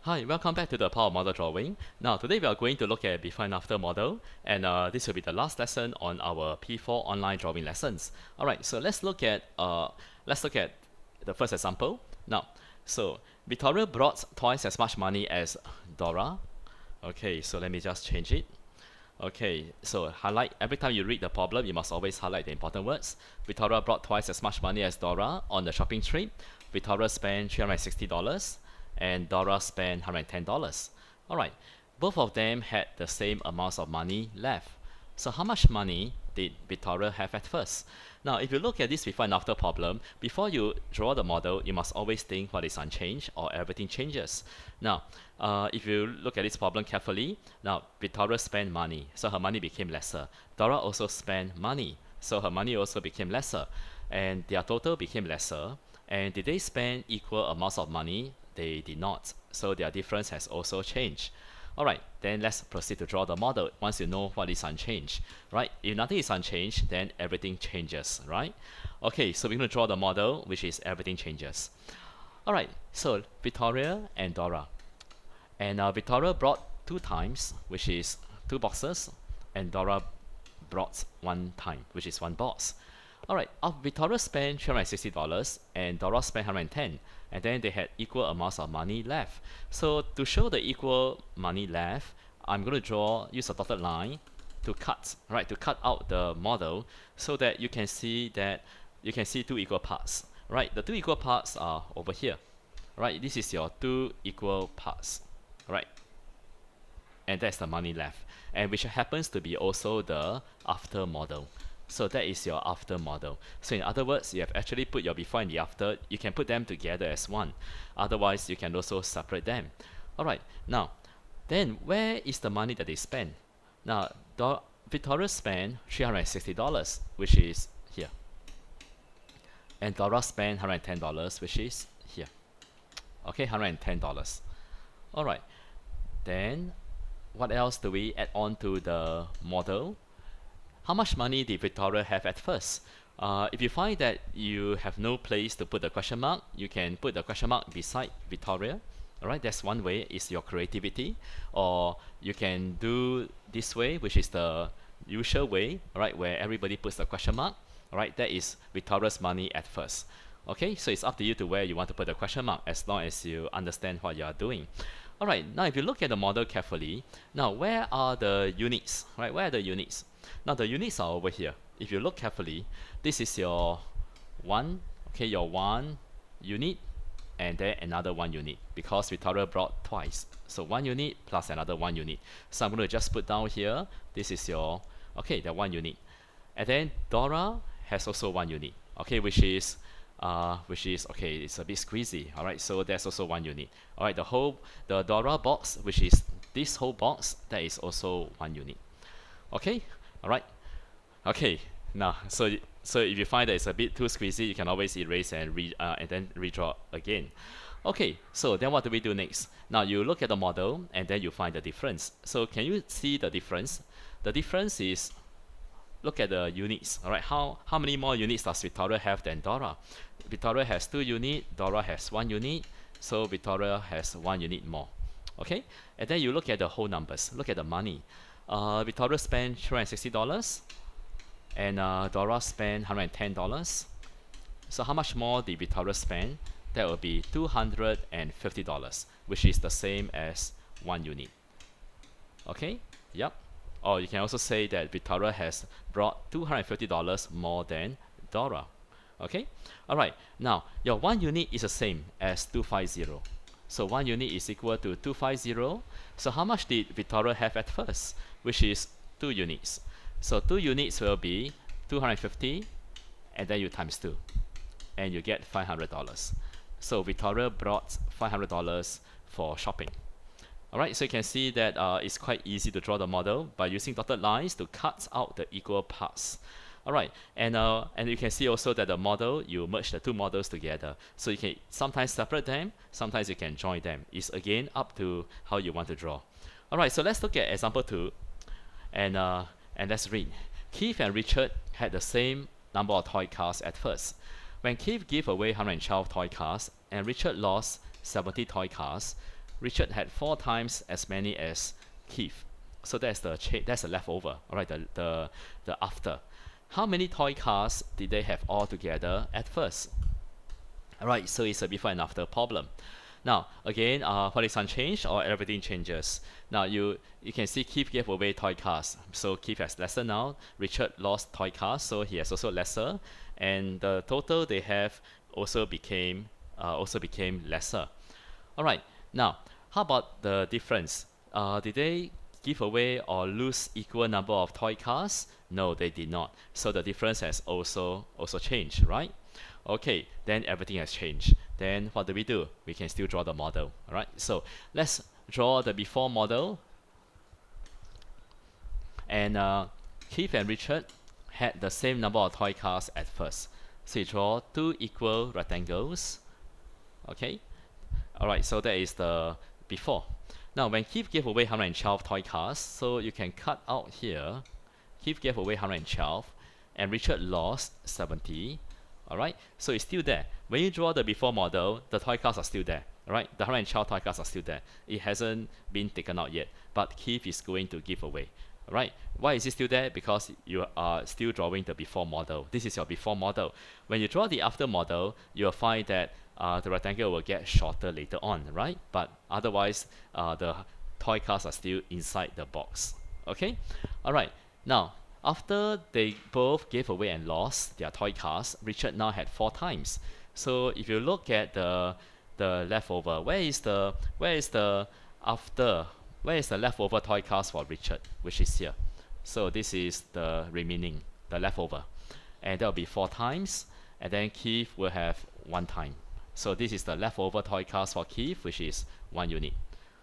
Hi, welcome back to the Power Model Drawing. Now, today we are going to look at before and after model, and this will be the last lesson on our P4 online drawing lessons. All right, so let's look at the first example. Now, so Victoria brought twice as much money as Dora. Okay, so let me just change it. Okay, so highlight every time you read the problem, you must always highlight the important words. Victoria brought twice as much money as Dora on the shopping trip. Victoria spent $360 and Dora spent $110. Alright, both of them had the same amounts of money left. So how much money did Victoria have at first? Now, if you look at this before and after problem, before you draw the model, you must always think what is unchanged or everything changes. Now, if you look at this problem carefully, now Victoria spent money, so her money became lesser. Dora also spent money, so her money also became lesser. And their total became lesser. And did they spend equal amounts of money? They did not. So their difference has also changed. Alright, then let's proceed to draw the model once you know what is unchanged, right? If nothing is unchanged, then everything changes, right? Okay, so we're going to draw the model, which is everything changes. Alright, so Victoria and Dora. And Victoria brought 2 times, which is 2 boxes, and Dora brought 1 time, which is 1 box. Alright, Victoria spent $360 and Dora spent $110, and then they had equal amounts of money left. So to show the equal money left, I'm going to use a dotted line to cut, right? To cut out the model so that you can see 2 equal parts, right? The 2 equal parts are over here, right? This is your 2 equal parts, right? And that's the money left, and which happens to be also the after model. So that is your after model. So in other words, you have actually put your before and the after. You can put them together as one. Otherwise, you can also separate them. Alright, now, then where is the money that they spend? Now, Victoria spent $360, which is here. And Dora spent $110, which is here. Okay, $110. Alright, then what else do we add on to the model? How much money did Victoria have at first? If you find that you have no place to put the question mark, you can put the question mark beside Victoria. Alright, that's one way, is your creativity. Or you can do this way, which is the usual way, alright, where everybody puts the question mark. Alright, that is Victoria's money at first. Okay, so it's up to you to where you want to put the question mark, as long as you understand what you are doing. Alright, now if you look at the model carefully, now where are the units? Right, where are the units? Now the units are over here. If you look carefully, this is your 1, okay, your 1 unit, and then another 1 unit, because Victoria brought twice. So 1 unit plus another 1 unit. So I'm going to just put down here, this is your, okay, the 1 unit. And then Dora has also 1 unit, okay, which is okay, it's a bit squeezy. Alright, so there's also 1 unit. Alright, the Dora box, which is this whole box, that is also 1 unit. Okay, alright. Okay, now so if you find that it's a bit too squeezy, you can always erase and then redraw again. Okay, so then what do we do next? Now you look at the model and then you find the difference. So can you see the difference? The difference is, look at the units. Alright, how many more units does Victoria have than Dora? Victoria has 2 units, Dora has 1 unit, so Victoria has 1 unit more. Okay, and then you look at the whole numbers, look at the money. Victoria spent $360 and Dora spent $110. So how much more did Victoria spend? That will be $250, which is the same as 1 unit. Okay, yep. Or you can also say that Victoria has brought $250 more than Dora. Okay, alright, now your 1 unit is the same as 250. So 1 unit is equal to 250. So how much did Victoria have at first? Which is 2 units. So 2 units will be 250, and then you times 2, and you get $500. So Victoria brought $500 for shopping. Alright, so you can see that it's quite easy to draw the model by using dotted lines to cut out the equal parts. Alright, and you can see also that the model, you merge the 2 models together. So you can sometimes separate them, sometimes you can join them. It's again up to how you want to draw. Alright, so let's look at example 2, and let's read. Keith and Richard had the same number of toy cars at first. When Keith gave away 112 toy cars and Richard lost 70 toy cars, Richard had 4 times as many as Keith. So that's the leftover. All right, the after. How many toy cars did they have all together at first? All right, so it's a before and after problem. Now again, what is unchanged or everything changes? Now you can see Keith gave away toy cars, so Keith has lesser now. Richard lost toy cars, so he has also lesser, and the total they have also became lesser. All right, now how about the difference? Did they give away or lose equal number of toy cars? No, they did not. So the difference has also changed, right? Okay, then everything has changed. Then what do? We can still draw the model. All right, so let's draw the before model. And Keith and Richard had the same number of toy cars at first. So you draw 2 equal rectangles. Okay, all right, so that is the before. Now when Keith gave away 112 toy cars, so you can cut out here. Keith gave away 112 and Richard lost 70. Alright, so it's still there. When you draw the before model, the toy cars are still there. Alright, the 112 toy cars are still there. It hasn't been taken out yet, but Keith is going to give away. Alright, why is it still there? Because you are still drawing the before model. This is your before model. When you draw the after model, you'll find that the rectangle will get shorter later on, right? But otherwise, the toy cars are still inside the box. Okay, alright, now after they both gave away and lost their toy cars, Richard now had 4 times. So if you look at the leftover, where is the leftover toy cars for Richard, which is here. So this is the remaining, the leftover, and that will be 4 times, and then Keith will have 1 time. So this is the leftover toy cars for Keith, which is 1 unit.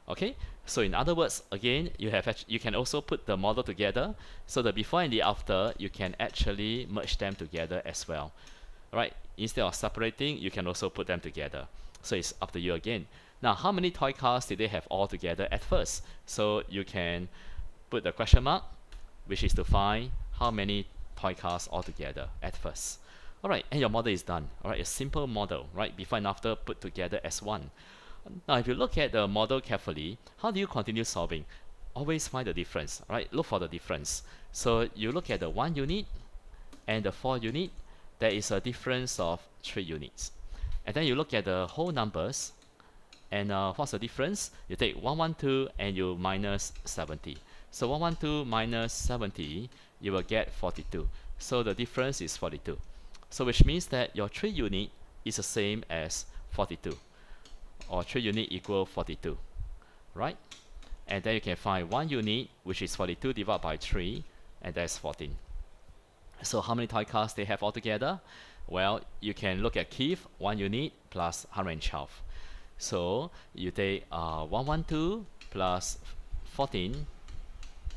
Okay, so in other words, again, you can also put the model together. So the before and the after, you can actually merge them together as well. Alright, instead of separating, you can also put them together. So it's up to you again. Now, how many toy cars did they have all together at first? So you can put the question mark, which is to find how many toy cars all together at first. Alright, and your model is done. Alright, a simple model, right? Before and after put together as one. Now, if you look at the model carefully, how do you continue solving? Always find the difference, right? Look for the difference. So you look at the 1 unit and the 4 unit, there is a difference of 3 units. And then you look at the whole numbers, and what's the difference? You take 112 and you minus 70. So 112 minus 70, you will get 42. So the difference is 42. So which means that your 3 unit is the same as 42. Or 3 unit equal 42, right? And then you can find 1 unit, which is 42 divided by 3, and that's 14. So how many toy cars they have altogether? Well, you can look at Keith, 1 unit plus 112. So you take 112 plus 14,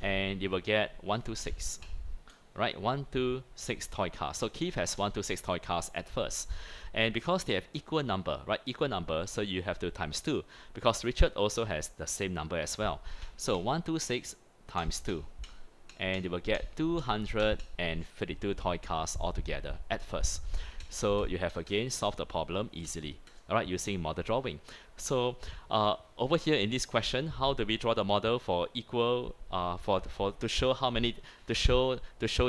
and you will get 126. Right, 126 toy cars. So Keith has 126 toy cars at first, and because they have equal number, right? Equal number, so you have to times 2, because Richard also has the same number as well. So 126 times 2, and you will get 252 toy cars altogether at first. So you have again solved the problem easily. Alright, using model drawing. So over here in this question, how do we draw the model for equal to show how many to show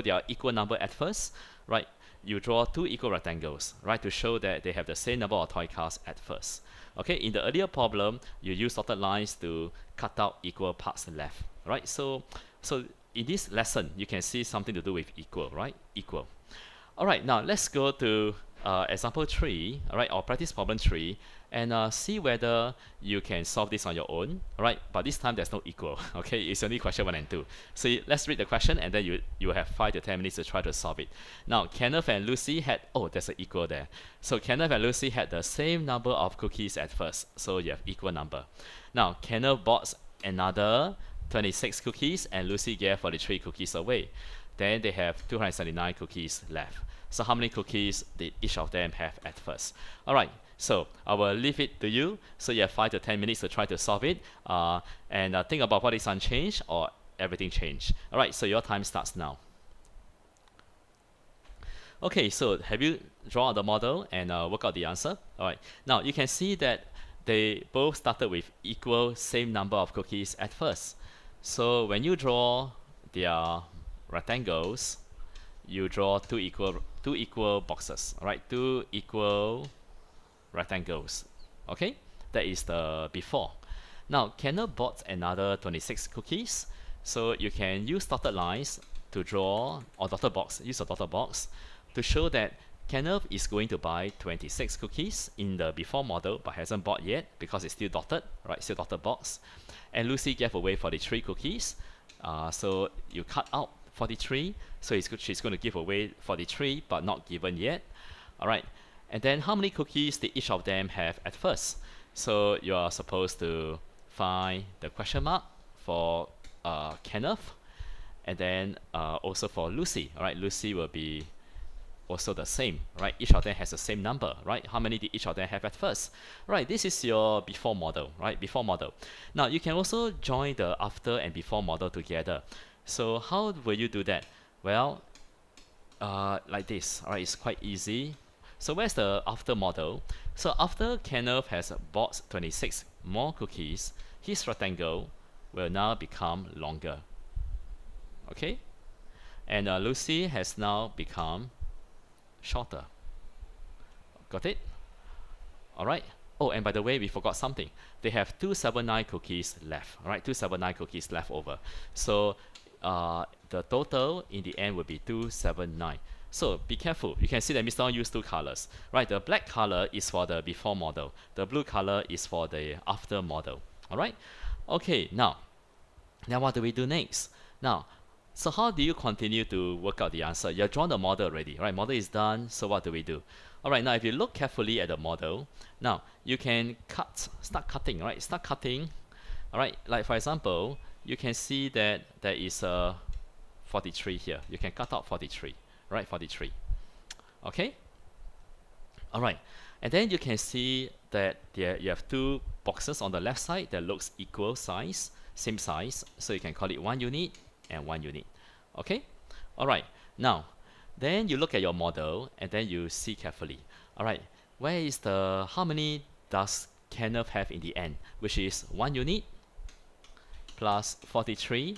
their equal number at first? Right, you draw 2 equal rectangles, right, to show that they have the same number of toy cars at first. Okay, in the earlier problem, you use dotted lines to cut out equal parts left. Right, so in this lesson, you can see something to do with equal, right? Equal. Alright, now let's go to example 3, alright, or practice problem 3, and see whether you can solve this on your own. Alright, but this time there's no equal. Okay, it's only question 1 and 2. So let's read the question, and then you have 5 to 10 minutes to try to solve it. Now, Kenneth and Lucy had, oh, there's an equal there. So Kenneth and Lucy had the same number of cookies at first, so you have equal number. Now, Kenneth bought another 26 cookies, and Lucy gave 43 cookies away. Then they have 279 cookies left. So how many cookies did each of them have at first? Alright, so I will leave it to you. So you have 5 to 10 minutes to try to solve it, and think about what is unchanged or everything changed. Alright, so your time starts now. Okay, so have you drawn the model and work out the answer? Alright, now you can see that they both started with equal same number of cookies at first. So when you draw their rectangles, you draw two equal boxes, right? Two equal rectangles. Okay, that is the before. Now Kenneth bought another 26 cookies, so you can use dotted lines to draw, or dotted box, use a dotted box to show that Kenneth is going to buy 26 cookies in the before model but hasn't bought yet because it's still dotted, right? Still dotted box. And Lucy gave away 43 cookies, so you cut out 43, so she's going to give away 43 but not given yet. Alright, and then how many cookies did each of them have at first? So you are supposed to find the question mark for Kenneth, and then also for Lucy. Alright, Lucy will be also the same, right? Each of them has the same number, right? How many did each of them have at first? Right, this is your before model, right? Before model. Now you can also join the after and before model together. So how will you do that? Well, like this, alright, it's quite easy. So where's the after model? So after Kenneth has bought 26 more cookies, his rectangle will now become longer. Okay? And Lucy has now become shorter. Got it? Alright. Oh, and by the way, we forgot something. They have 279 cookies left. Alright, 279 cookies left over. So the total in the end will be 279. So be careful. You can see that Mr. Ong used two colors. Right, the black color is for the before model. The blue color is for the after model. Alright? Okay, now what do we do next? Now, so how do you continue to work out the answer? You've drawn the model already, right? Model is done, so what do we do? Alright, now if you look carefully at the model, now you can start cutting, right? Start cutting. Alright, like for example, you can see that there is a 43 here. You can cut out 43, right? 43. Okay? Alright, and then you can see that there you have two boxes on the left side that looks equal size, same size, so you can call it 1 unit and 1 unit. Okay? Alright, now then you look at your model and then you see carefully. Alright, where is the, how many does Kenneth have in the end? Which is 1 unit plus 43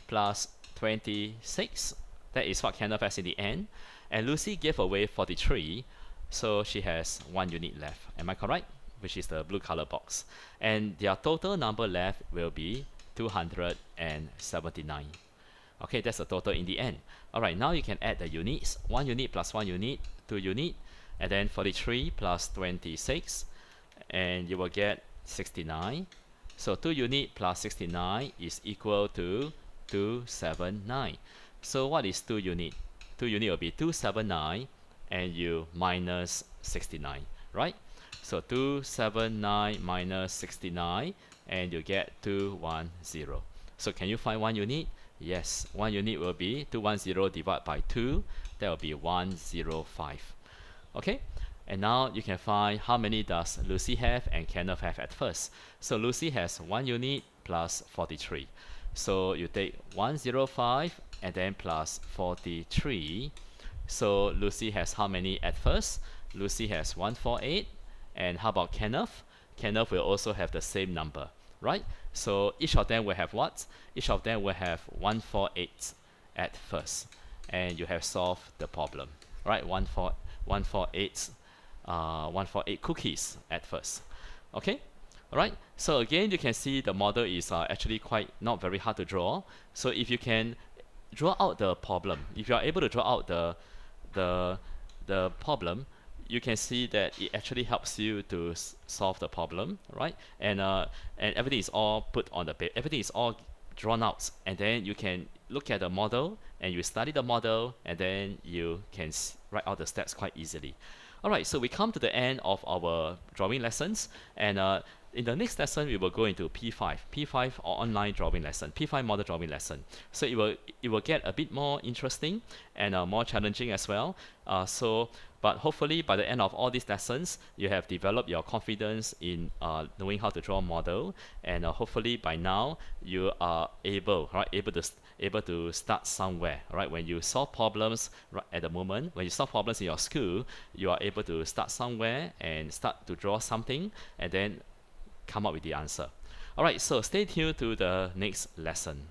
plus 26. That is what Kenneth has in the end. And Lucy gave away 43, so she has 1 unit left. Am I correct? Which is the blue color box. And their total number left will be 279. Okay, that's the total in the end. Alright, now you can add the units. 1 unit plus 1 unit, 2 unit, and then 43 plus 26, and you will get 69. So 2 unit plus 69 is equal to 279. So what is 2 unit? 2 unit will be 279, and you minus 69, right? So 279 minus 69, and you get 210. So can you find 1 unit? Yes, 1 unit will be 210 divided by 2. That will be 105. Okay, and now you can find how many does Lucy have and Kenneth have at first. So Lucy has 1 unit plus 43. So you take 105 and then plus 43. So Lucy has how many at first? Lucy has 148. And how about Kenneth? Kenneth will also have the same number, right? So each of them will have what? Each of them will have 148 at first. And you have solved the problem, right? 148 cookies at first. Okay? Alright, so again you can see the model is actually quite not very hard to draw. So if you can draw out the problem, if you are able to draw out the problem, you can see that it actually helps you to solve the problem, right? And everything is all put on the page, everything is all drawn out, and then you can look at the model and you study the model, and then you can write out the steps quite easily. Alright, so we come to the end of our drawing lessons, and in the next lesson we will go into P5 or online drawing lesson, P5 model drawing lesson. So it will get a bit more interesting and more challenging as well. But hopefully by the end of all these lessons, you have developed your confidence in knowing how to draw a model, and hopefully by now you are able to start somewhere, right? When you solve problems right at the moment, when you solve problems in your school, you are able to start somewhere and start to draw something, and then come up with the answer. Alright, so stay tuned to the next lesson.